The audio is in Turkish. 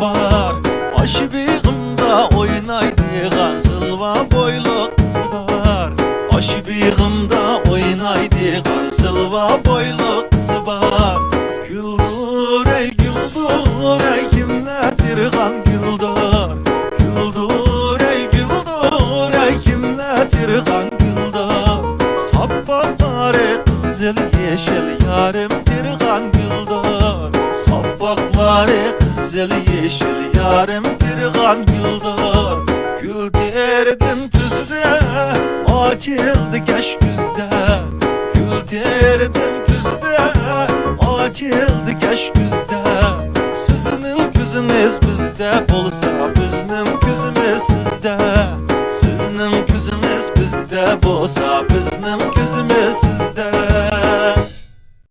var. Aşibığımda oynaydigan sılva boylu kız var. Aşibığımda oynaydigan sılva boylu kız var. Güldür ey güldür ey kimledirgan güldür. Güldür ey güldür ey kimledirgan güldür. Sappakları kızıl yeşil yarim dirgan güldür. Sappakları kızıl yeşil yarim dirgan güldür. Gül derdim tüzde açıldı geç güzde. Gül derdim tüzde açıldı geç güzde. Sizin gözünüz bizde bolsa bizim gözümüz sizde. Sizin gözünüz bizde bolsa bizim gözümüz sizde.